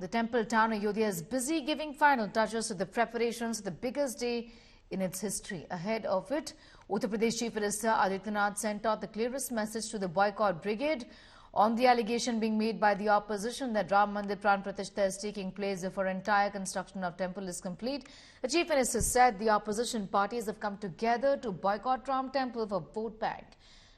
The temple town Ayodhya is busy giving final touches to the preparations for the biggest day in its history. Ahead of it, Uttar Pradesh Chief Minister Adityanath sent out the clearest message to the boycott brigade on the allegation being made by the opposition that Ram Mandir Pran Pratishtha is taking place before entire construction of temple is complete. The Chief Minister said the opposition parties have come together to boycott Ram Temple for vote bank,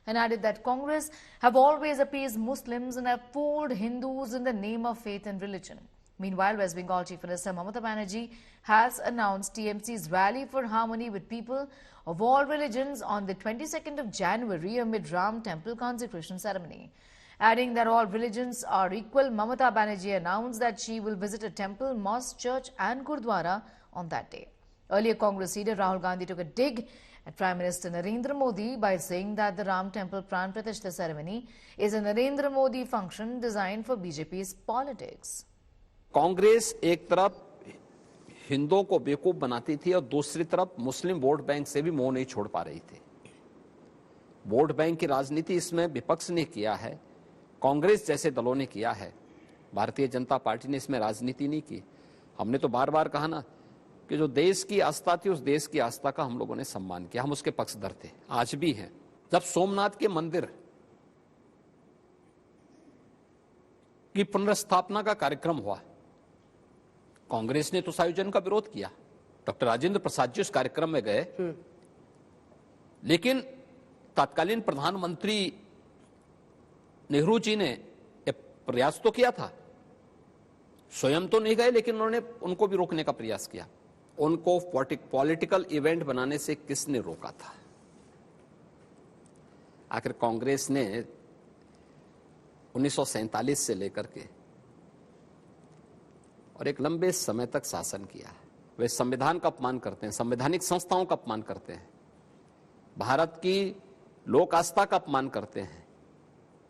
and added that Congress have always appeased Muslims and have fooled Hindus in the name of faith and religion. Meanwhile, West Bengal Chief Minister Mamata Banerjee has announced TMC's rally for harmony with people of all religions on the 22nd of January amid Ram Temple consecration ceremony. Adding that all religions are equal, Mamata Banerjee announced that she will visit a temple, mosque, church and Gurdwara on that day. Earlier, Congress leader Rahul Gandhi took a dig at Prime Minister Narendra Modi by saying that the Ram Temple Pran Pratishtha ceremony is a Narendra Modi function designed for BJP's politics. Congress एक तरफ हिंदुओं को बेवकूफ बनाती थी और दूसरी तरफ मुस्लिम वोट बैंक से भी मुंह नहीं छोड़ पा रही थी। वोट बैंक की राजनीति इसमें विपक्ष ने किया है, कांग्रेस जैसे दलों ने किया है। भारतीय जनता पार्टी ने इसमें राजनीति नहीं की। हमने तो बार बार कहा ना कि जो देश की आस्था थी, उस देश की आस्था का हम लोगों ने सम्मान किया, हम उसके पक्षधर थे, आज भी हैं। जब सोमनाथ के मंदिर की पुनर्स्थापना का कार्यक्रम हुआ, कांग्रेस ने तो उस आयोजन का विरोध किया। डॉक्टर राजेंद्र प्रसाद जी उस कार्यक्रम में गए, लेकिन तत्कालीन प्रधानमंत्री नेहरू जी ने प्रयास तो किया था, स्वयं तो नहीं गए, लेकिन उन्होंने उनको भी रोकने का प्रयास किया। उनको पॉलिटिकल इवेंट बनाने से किसने रोका था? आखिर कांग्रेस ने 1947 से लेकर के और एक लंबे समय तक शासन किया है। वे संविधान का अपमान करते हैं, संवैधानिक संस्थाओं का अपमान करते हैं, भारत की लोक आस्था का अपमान करते हैं,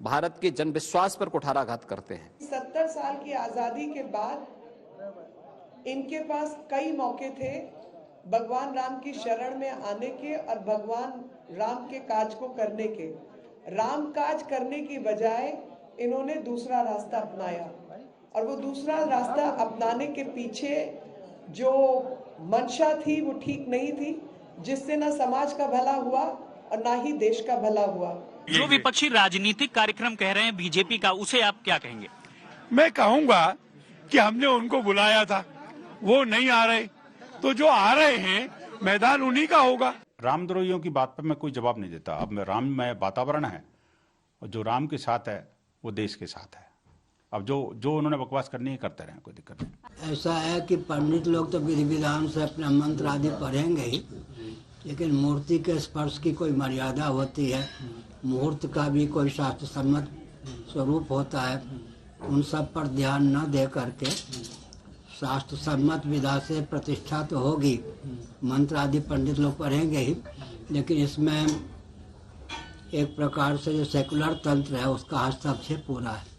भारत के जन विश्वास पर कुठाराघात करते हैं। 70 साल की आजादी के बाद इनके पास कई मौके थे भगवान राम की शरण में आने के और भगवान राम के काज को करने के। राम काज करने की बजाय इन्होंने दूसरा रास्ता अपनाया, और वो दूसरा रास्ता अपनाने के पीछे जो मंशा थी वो ठीक नहीं थी, जिससे ना समाज का भला हुआ और ना ही देश का भला हुआ। जो विपक्षी राजनीतिक कार्यक्रम कह रहे हैं बीजेपी का, उसे आप क्या कहेंगे? मैं कहूंगा कि हमने उनको बुलाया था, वो नहीं आ रहे, तो जो आ रहे हैं मैदान उन्हीं का होगा। रामद्रोहियों की बात पर मैं कोई जवाब नहीं देता। अब राम में वातावरण है, और जो राम के साथ है वो देश के साथ है। अब जो उन्होंने बकवास करनी है करते रहे, कोई दिक्कत नहीं। ऐसा है कि पंडित लोग तो विधि विधान से अपना मंत्र आदि पढ़ेंगे ही, लेकिन मूर्ति के स्पर्श की कोई मर्यादा होती है, मुहूर्त का भी कोई शास्त्र सम्मत स्वरूप होता है। उन सब पर ध्यान न दे करके शास्त्र सम्मत विधा से प्रतिष्ठा तो होगी, मंत्र आदि पंडित लोग पढ़ेंगे ही, लेकिन इसमें एक प्रकार से जो सेकुलर तंत्र है उसका हस्तक्षेप पूरा है।